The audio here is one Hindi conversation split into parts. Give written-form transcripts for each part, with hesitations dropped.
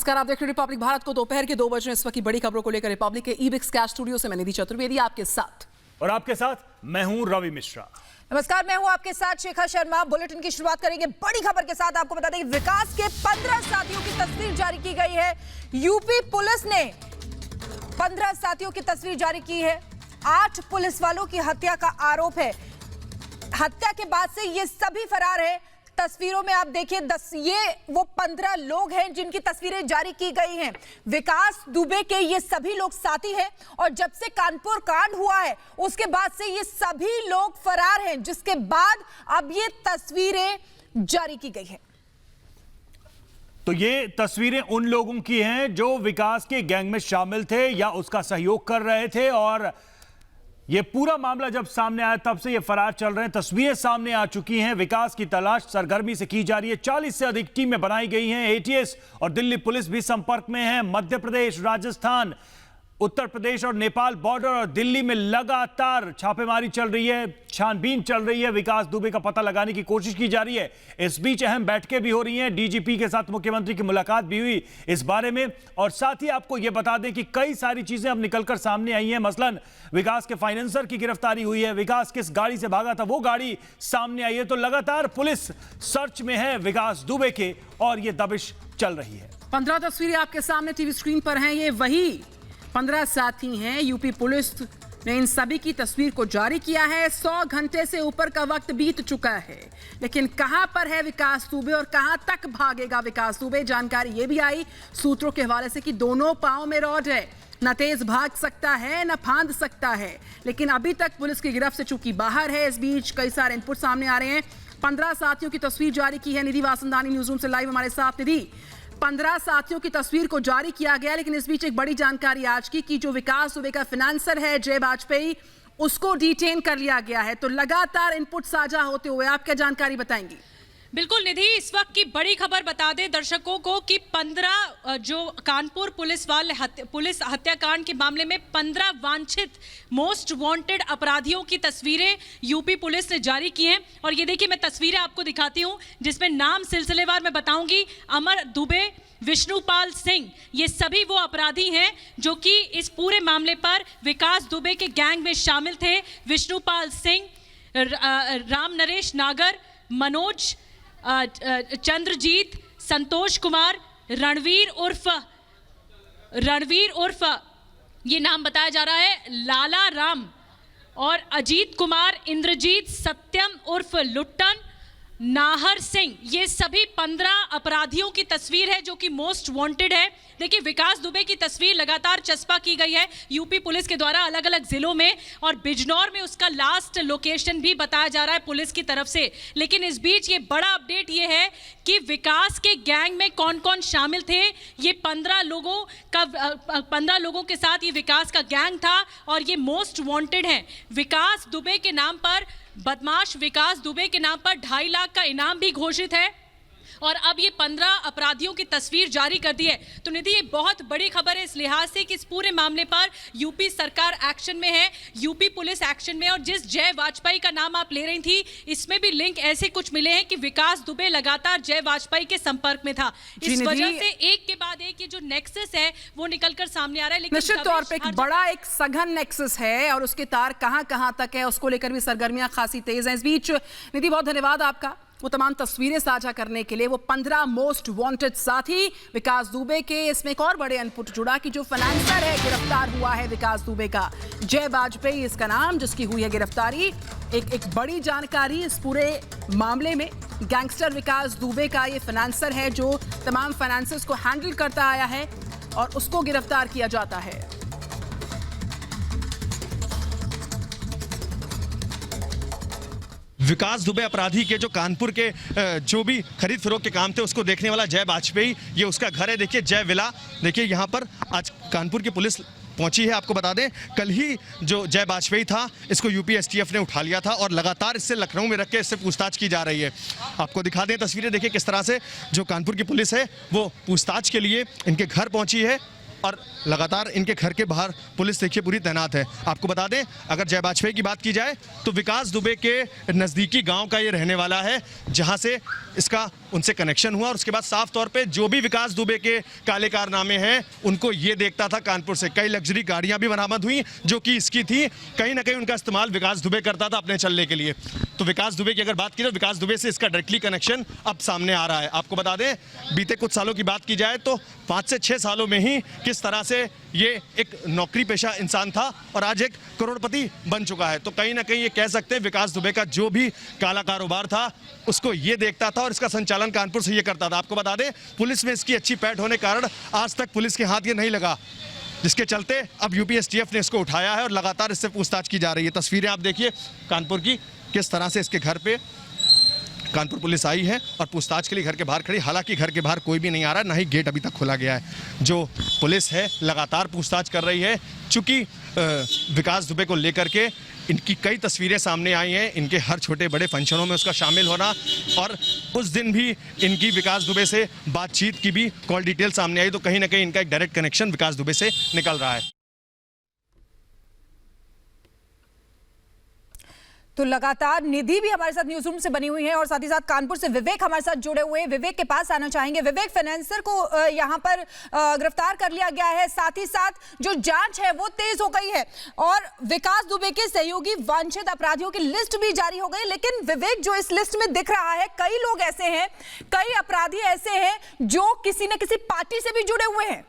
नमस्कार, आप देख रहे हैं रिपब्लिक भारत को। दोपहर के 2 बजे इस वक्त की बड़ी खबरों को लेकर रिपब्लिक के ईबिक्स कैश स्टूडियो से मैं निधि चतुर्वेदी आपके साथ। और आपके साथ मैं हूं रवि मिश्रा। नमस्कार, मैं हूं आपके साथ शिखा शर्मा। बुलेटिन की शुरुआत करेंगे बड़ी खबर के साथ। आपको बता दें कि विकास के 15 साथियों की तस्वीर जारी की गई है। यूपी पुलिस ने 15 साथियों की तस्वीर जारी की है। 8 पुलिस वालों की हत्या का आरोप है। हत्या के बाद से ये सभी फरार है। तस्वीरों में आप देखिए, ये वो 15 लोग हैं जिनकी तस्वीरें जारी की गई हैं। विकास दुबे के ये सभी लोग साथी हैं और जब से कानपुर कांड हुआ है उसके बाद से ये सभी लोग फरार हैं, जिसके बाद अब ये तस्वीरें जारी की गई हैं। तो ये तस्वीरें उन लोगों की हैं जो विकास के गैंग में शामिल थे या उसका सहयोग कर रहे थे, और ये पूरा मामला जब सामने आया तब से ये फरार चल रहे हैं। तस्वीरें सामने आ चुकी हैं। विकास की तलाश सरगर्मी से की जा रही है। 40 से अधिक टीमें बनाई गई हैं। एटीएस और दिल्ली पुलिस भी संपर्क में है। मध्य प्रदेश, राजस्थान, उत्तर प्रदेश और नेपाल बॉर्डर और दिल्ली में लगातार छापेमारी चल रही है, छानबीन चल रही है। विकास दुबे का पता लगाने की कोशिश की जा रही है। इस बीच अहम बैठकें भी हो रही हैं। डीजीपी के साथ मुख्यमंत्री की मुलाकात भी हुई इस बारे में। और साथ ही आपको यह बता दें कि कई सारी चीजें अब निकलकर सामने आई हैं। मसलन विकास के फाइनेंसर की गिरफ्तारी हुई है। विकास किस गाड़ी से भागा था वो गाड़ी सामने आई है। तो लगातार पुलिस सर्च में है विकास दुबे के और यह दबिश चल रही है। 15 तस्वीरें आपके सामने टीवी स्क्रीन पर हैं। ये वही 15 साथी हैं। यूपी पुलिस ने इन सभी की तस्वीर को जारी किया है। 100 घंटे से ऊपर का वक्त बीत चुका है, लेकिन कहां पर है विकास दुबे और कहां तक भागेगा विकास दुबे? जानकारी ये भी आई सूत्रों के हवाले से कि दोनों पांव में रॉड है, न तेज भाग सकता है न फांद सकता है, लेकिन अभी तक पुलिस की गिरफ्त से चूंकि बाहर है। इस बीच कई सारे इनपुट सामने आ रहे हैं। 15 साथियों की तस्वीर जारी की है। निधि वासंदानी न्यूज रूम से लाइव हमारे साथ। निधि, 15 साथियों की तस्वीर को जारी किया गया, लेकिन इस बीच एक बड़ी जानकारी आज की कि जो विकास दुबे का फाइनेंसर है जय वाजपेयी, उसको डिटेन कर लिया गया है। तो लगातार इनपुट साझा होते हुए आप क्या जानकारी बताएंगी? बिल्कुल निधि, इस वक्त की बड़ी खबर बता दें दर्शकों को कि 15 जो कानपुर पुलिस हत्याकांड के मामले में 15 वांछित मोस्ट वांटेड अपराधियों की तस्वीरें यूपी पुलिस ने जारी की हैं। और ये देखिए, मैं तस्वीरें आपको दिखाती हूं जिसमें नाम सिलसिलेवार मैं बताऊंगी। अमर दुबे, विष्णुपाल सिंह, ये सभी वो अपराधी हैं जो कि इस पूरे मामले पर विकास दुबे के गैंग में शामिल थे। विष्णुपाल सिंह, राम नरेश नागर, मनोज, चंद्रजीत, संतोष कुमार, रणवीर उर्फ ये नाम बताया जा रहा है लाला राम, और अजीत कुमार, इंद्रजीत, सत्यम उर्फ लुट्टन, नाहर सिंह, ये सभी 15 अपराधियों की तस्वीर है जो कि मोस्ट वांटेड है। देखिए, विकास दुबे की तस्वीर लगातार चस्पा की गई है यूपी पुलिस के द्वारा अलग अलग जिलों में, और बिजनौर में उसका लास्ट लोकेशन भी बताया जा रहा है पुलिस की तरफ से। लेकिन इस बीच ये बड़ा अपडेट ये है कि विकास के गैंग में कौन कौन शामिल थे। ये 15 लोगों के साथ ये विकास का गैंग था और ये मोस्ट वांटेड हैं। विकास दुबे के नाम पर, बदमाश विकास दुबे के नाम पर 2.5 लाख का इनाम भी घोषित है, और अब ये 15 अपराधियों की तस्वीर जारी कर दी है। तो निधि, ये बहुत बड़ी खबर है इस लिहाज से कि इस पूरे मामले पर यूपी सरकार एक्शन में है, यूपी पुलिस एक्शन में। और जिस जय वाजपेयी का नाम आप ले रही थी, इसमें भी लिंक ऐसे कुछ मिले हैं कि विकास दुबे लगातार जय वाजपेयी के संपर्क में था। इस वजह से एक के बाद एक ये जो नेक्सस है वो निकलकर सामने आ रहा है। लेकिन निश्चित तौर पर एक बड़ा एक सघन नेक्सस है और उसके तार कहां तक है उसको लेकर भी सरगर्मियां खासी तेज हैं। इस बीच निधि, बहुत धन्यवाद आपका वो तमाम तस्वीरें साझा करने के लिए। वो 15 मोस्ट वांटेड साथी विकास दुबे के। इसमें एक और बड़े इनपुट जुड़ा कि जो फाइनेंसर है गिरफ्तार हुआ है विकास दुबे का, जय वाजपेयी इसका नाम, जिसकी हुई है गिरफ्तारी। एक बड़ी जानकारी इस पूरे मामले में। गैंगस्टर विकास दुबे का ये फाइनेंसर है जो तमाम फाइनेंसर्स को हैंडल करता आया है और उसको गिरफ्तार किया जाता है। विकास दुबे अपराधी के जो कानपुर के जो भी खरीद फरोख्त के काम थे उसको देखने वाला जय वाजपेयी, ये उसका घर है। देखिए, जय विला। देखिए, यहाँ पर आज कानपुर की पुलिस पहुंची है। आपको बता दें, कल ही जो जय वाजपेयी था इसको यूपी एसटीएफ ने उठा लिया था और लगातार इससे लखनऊ में रख के इससे पूछताछ की जा रही है। आपको दिखा दें तस्वीरें। देखिए किस तरह से जो कानपुर की पुलिस है वो पूछताछ के लिए इनके घर पहुंची है। और लगातार इनके घर के बाहर पुलिस देखिए पूरी तैनात है। आपको बता दें, अगर जय वाजपेयी की बात की जाए तो विकास दुबे के नज़दीकी गांव का ये रहने वाला है, जहां से इसका उनसे कनेक्शन हुआ। और उसके बाद साफ तौर पे जो भी विकास दुबे के काले कारनामे हैं उनको ये देखता था कानपुर से। कई लग्जरी गाड़ियां भी बरामद हुई जो कि इसकी थी, कहीं ना कहीं उनका इस्तेमाल विकास दुबे करता था अपने चलने के लिए। तो विकास दुबे की अगर बात की तो विकास दुबे से इसका डायरेक्टली कनेक्शन अब सामने आ रहा है। आपको बता दें, बीते कुछ सालों की बात की जाए तो 5 से 6 सालों में ही किस तरह से ये एक नौकरी पेशा इंसान था और आज एक करोड़पति बन चुका है। तो कहीं ना कहीं ये कह सकते हैं विकास दुबे का जो भी काला कारोबार था उसको ये देखता था और इसका संचालन कानपुर से ये करता था। आपको बता दें, पुलिस में इसकी अच्छी पैठ होने के कारण आज तक पुलिस के हाथ ये नहीं लगा, जिसके चलते अब यूपी एसटीएफ ने इसको उठाया है और लगातार इससे पूछताछ की जा रही है। तस्वीरें आप देखिए कानपुर की, किस तरह से इसके घर पे कानपुर पुलिस आई है और पूछताछ के लिए घर के बाहर खड़ी। हालांकि घर के बाहर कोई भी नहीं आ रहा, ना ही गेट अभी तक खोला गया है। जो पुलिस है लगातार पूछताछ कर रही है। चूंकि विकास दुबे को लेकर के इनकी कई तस्वीरें सामने आई हैं, इनके हर छोटे बड़े फंक्शनों में उसका शामिल होना, और उस दिन भी इनकी विकास दुबे से बातचीत की भी कॉल डिटेल सामने आई। तो कहीं ना कहीं इनका एक डायरेक्ट कनेक्शन विकास दुबे से निकल रहा है। तो लगातार निधि भी हमारे साथ न्यूज रूम से बनी हुई है और साथ ही साथ कानपुर से विवेक हमारे साथ जुड़े हुए हैं। विवेक के पास आना चाहेंगे। विवेक, फाइनेंसर को यहां पर गिरफ्तार कर लिया गया है, साथ ही साथ जो जांच है वो तेज हो गई है और विकास दुबे के सहयोगी वांछित अपराधियों की लिस्ट भी जारी हो गई। लेकिन विवेक, जो इस लिस्ट में दिख रहा है, कई लोग ऐसे हैं, कई अपराधी ऐसे हैं जो किसी न किसी पार्टी से भी जुड़े हुए हैं।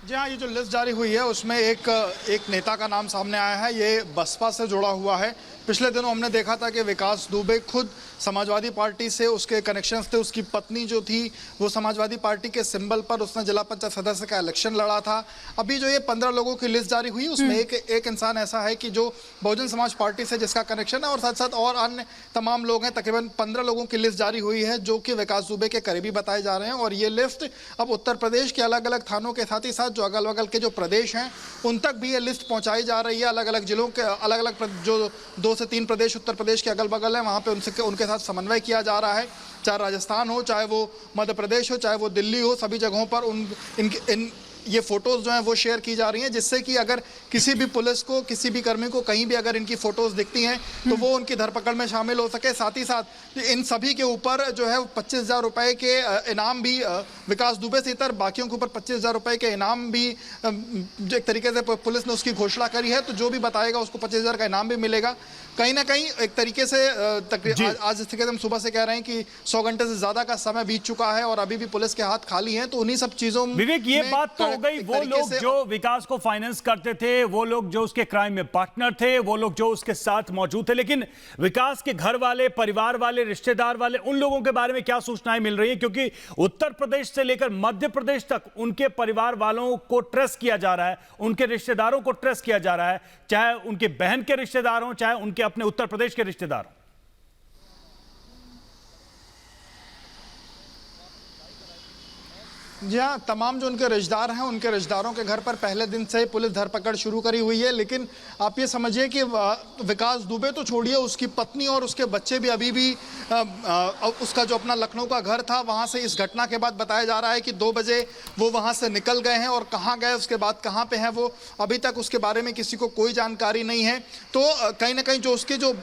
जी हाँ, ये जो लिस्ट जारी हुई है उसमें एक नेता का नाम सामने आया है। ये बसपा से जुड़ा हुआ है। पिछले दिनों हमने देखा था कि विकास दुबे खुद समाजवादी पार्टी से उसके कनेक्शंस थे। उसकी पत्नी जो थी वो समाजवादी पार्टी के सिंबल पर उसने जिला पंचायत सदस्य का इलेक्शन लड़ा था। अभी जो ये 15 लोगों की लिस्ट जारी हुई उसमें एक इंसान ऐसा है कि जो बहुजन समाज पार्टी से जिसका कनेक्शन है और साथ साथ और अन्य तमाम लोग हैं। तकरीबन 15 लोगों की लिस्ट जारी हुई है जो कि विकास दुबे के करीबी बताए जा रहे हैं। और ये लिस्ट अब उत्तर प्रदेश के अलग अलग थानों के साथ ही साथ जो अगल बगल के जो प्रदेश हैं उन तक भी ये लिस्ट पहुंचाई जा रही है। अलग अलग जिलों के अलग अलग जो 2 से 3 प्रदेश उत्तर प्रदेश के अगल बगल हैं वहाँ पे उनके साथ समन्वय किया जा रहा है। चाहे राजस्थान हो, चाहे वो मध्य प्रदेश हो, चाहे वो दिल्ली हो, सभी जगहों पर ये फोटोज जो हैं वो शेयर की जा रही हैं, जिससे कि अगर किसी भी पुलिस को, किसी भी कर्मी को कहीं भी अगर इनकी फोटोज दिखती हैं तो वो उनकी धरपकड़ में शामिल हो सके। साथ ही साथ इन सभी के ऊपर जो है 25,000 रुपए के इनाम भी विकास दुबे से इतर बाकियों के ऊपर 25,000 रुपए के इनाम भी एक तरीके से पुलिस ने उसकी घोषणा करी है। तो जो भी बताएगा उसको 25,000 का इनाम भी मिलेगा। कहीं ना कहीं एक तरीके से आज इस तरीके से हम सुबह से कह रहे हैं कि 100 घंटे से ज्यादा का समय बीत चुका है और अभी भी पुलिस के हाथ खाली हैं। तो उन्हीं सब चीजों में विवेक, ये बात तो हो गई, वो लोग जो विकास को फाइनेंस करते थे, वो लोग जो उसके क्राइम में पार्टनर थे, वो लोग जो उसके साथ मौजूद थे। लेकिन विकास के घर वाले, परिवार वाले, रिश्तेदार वाले, उन लोगों के बारे में क्या सूचनाएं मिल रही हैं? क्योंकि उत्तर प्रदेश से लेकर मध्य प्रदेश तक उनके परिवार वालों को ट्रेस किया जा रहा है, उनके रिश्तेदारों को ट्रेस किया जा रहा है, चाहे उनके बहन के रिश्तेदार हों, चाहे उनके अपने उत्तर प्रदेश के रिश्तेदार। जी हाँ, तमाम जो उनके रिश्तेदार हैं उनके रिश्तेदारों के घर पर पहले दिन से पुलिस धरपकड़ शुरू करी हुई है। लेकिन आप ये समझिए कि विकास दुबे तो छोड़िए, उसकी पत्नी और उसके बच्चे भी अभी भी उसका जो अपना लखनऊ का घर था वहाँ से इस घटना के बाद बताया जा रहा है कि 2 बजे वो वहाँ से निकल गए हैं और कहाँ गए, उसके बाद कहाँ पे हैं वो अभी तक उसके बारे में किसी को कोई जानकारी नहीं है। तो कहीं ना कहीं जो उसके जो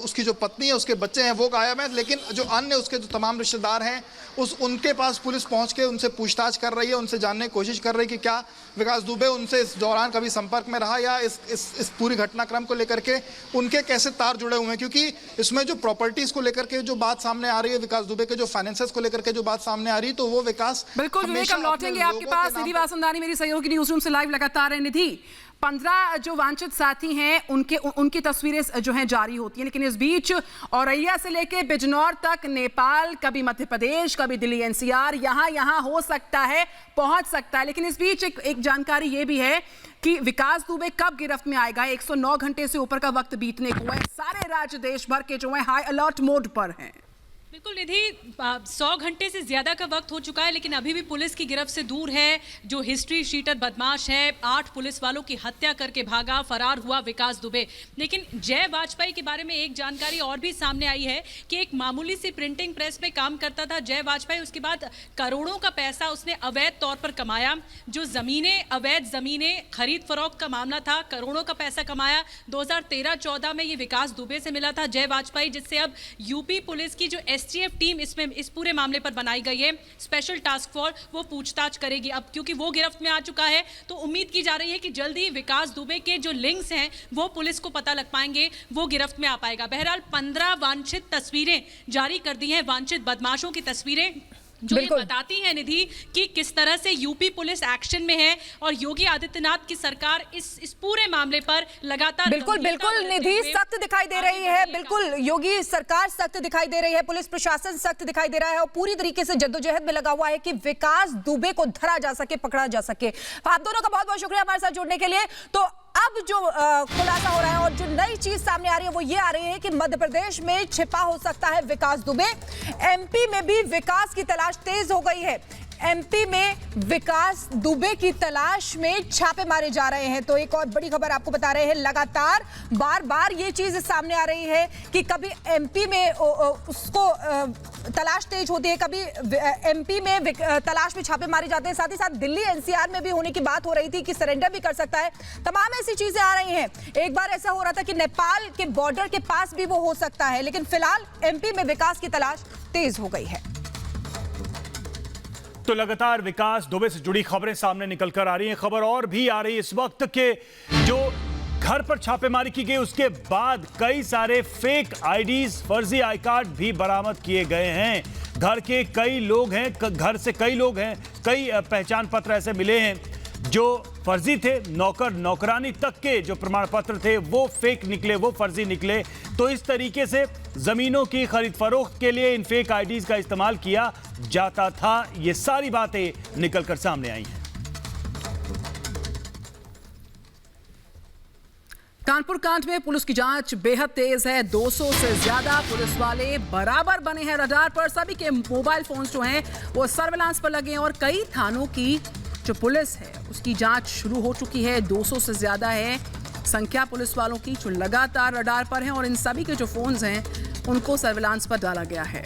उसकी जो पत्नी है, उसके बच्चे हैं वो गायब हैं। लेकिन जो अन्य उसके जो तमाम रिश्तेदार हैं उनके पास पुलिस पहुँच के उनसे पूछताछ कर रही है, उनसे जानने की कोशिश कर रही है कि क्या विकास दुबे उनसे इस दौरान कभी संपर्क में रहा या इस पूरी घटनाक्रम को लेकर के उनके कैसे तार जुड़े हुए हैं। क्योंकि इसमें जो प्रॉपर्टीज को लेकर के जो बात सामने आ रही है, विकास दुबे के जो फाइनेंसेस को लेकर के जो बात सामने आ रही है, तो वो विकास बिल्कुल विवेक, हम लौटेंगे आपके पास। निधि वासंदानी मेरी सहयोगी न्यूज रूम से लाइव लगातार है। निधि, 15 जो वांछित साथी हैं उनकी तस्वीरें जो हैं जारी होती हैं, लेकिन इस बीच औरैया से लेके बिजनौर तक, नेपाल, कभी मध्य प्रदेश, कभी दिल्ली एनसीआर, यहाँ हो सकता है, पहुंच सकता है। लेकिन इस बीच एक जानकारी ये भी है कि विकास दुबे कब गिरफ्त में आएगा। 109 घंटे से ऊपर का वक्त बीतने को है। सारे राज्य देश भर के जो है हाई अलर्ट मोड पर हैं। बिल्कुल निधि, 100 घंटे से ज्यादा का वक्त हो चुका है, लेकिन अभी भी पुलिस की गिरफ्त से दूर है जो हिस्ट्री शीटर बदमाश है। 8 पुलिस वालों की हत्या करके भागा, फरार हुआ विकास दुबे। लेकिन जय वाजपेयी के बारे में एक जानकारी और भी सामने आई है कि एक मामूली सी प्रिंटिंग प्रेस में काम करता था जय वाजपेयी। उसके बाद करोड़ों का पैसा उसने अवैध तौर पर कमाया। जो जमीनें, अवैध जमीनें खरीद फरोख्त का मामला था, करोड़ों का पैसा कमाया। 2013-14 में ये विकास दुबे से मिला था जय वाजपेयी, जिससे अब यूपी पुलिस की जो एसटीएफ टीम इसमें इस पूरे मामले पर बनाई गई है, स्पेशल टास्क फोर्स, वो पूछताछ करेगी। अब क्योंकि वो गिरफ्त में आ चुका है तो उम्मीद की जा रही है कि जल्दी विकास दुबे के जो लिंक्स हैं वो पुलिस को पता लग पाएंगे, वो गिरफ्त में आ पाएगा। बहरहाल 15 वांछित तस्वीरें जारी कर दी हैं, वांछित बदमाशों की तस्वीरें, जो ये बताती हैं निधि कि किस तरह से यूपी पुलिस एक्शन में है और योगी आदित्यनाथ की सरकार इस पूरे मामले पर लगातार बिल्कुल निधि सख्त दिखाई दे रही है। बिल्कुल योगी सरकार सख्त दिखाई दे रही है, पुलिस प्रशासन सख्त दिखाई दे रहा है और पूरी तरीके से जद्दोजहद में लगा हुआ है कि विकास दुबे को धरा जा सके, पकड़ा जा सके। आप दोनों का बहुत बहुत शुक्रिया हमारे साथ जुड़ने के लिए। तो अब जो खुलासा हो रहा है और जो नई चीज सामने आ रही है वो ये आ रही है कि मध्य प्रदेश में छिपा हो सकता है विकास दुबे। एमपी में भी विकास की तलाश तेज हो गई है। एमपी में विकास दुबे की तलाश में छापे मारे जा रहे हैं। तो एक और बड़ी खबर आपको बता रहे हैं, लगातार बार बार ये चीज सामने आ रही है कि कभी एमपी में उसको तलाश तेज होती है, कभी एमपी में तलाश में छापे मारे जाते हैं। साथ ही साथ दिल्ली एनसीआर में भी होने की बात हो रही थी कि सरेंडर भी कर सकता है। तमाम ऐसी चीजें आ रही हैं। एक बार ऐसा हो रहा था कि नेपाल के बॉर्डर के पास भी वो हो सकता है, लेकिन फिलहाल एमपी में विकास की तलाश तेज हो गई है। तो लगातार विकास दुबे से जुड़ी खबरें सामने निकल कर आ रही हैं। खबर और भी आ रही है इस वक्त के जो घर पर छापेमारी की गई उसके बाद कई सारे फेक आईडीज, फर्जी आई कार्ड भी बरामद किए गए हैं। घर के कई लोग हैं, घर से कई लोग हैं, कई पहचान पत्र ऐसे मिले हैं जो फर्जी थे। नौकर नौकरानी तक के जो प्रमाण पत्र थे वो फेक निकले, वो फर्जी निकले। तो इस तरीके से जमीनों की खरीद फरोख्त के लिए इन फेक आईडीज का इस्तेमाल किया जाता था। ये सारी बातें निकलकर सामने आई हैं। कानपुर कांड में पुलिस की जांच बेहद तेज है। 200 से ज्यादा पुलिस वाले बराबर बने हैं रडार पर। सभी के मोबाइल फोन जो हैं वो सर्विलांस पर लगे हैं और कई थानों की जो पुलिस है उसकी जांच शुरू हो चुकी है। 200 से ज्यादा है संख्या पुलिस वालों की जो लगातार रडार पर हैं और इन सभी के जो फोन्स हैं उनको सर्विलांस पर डाला गया है।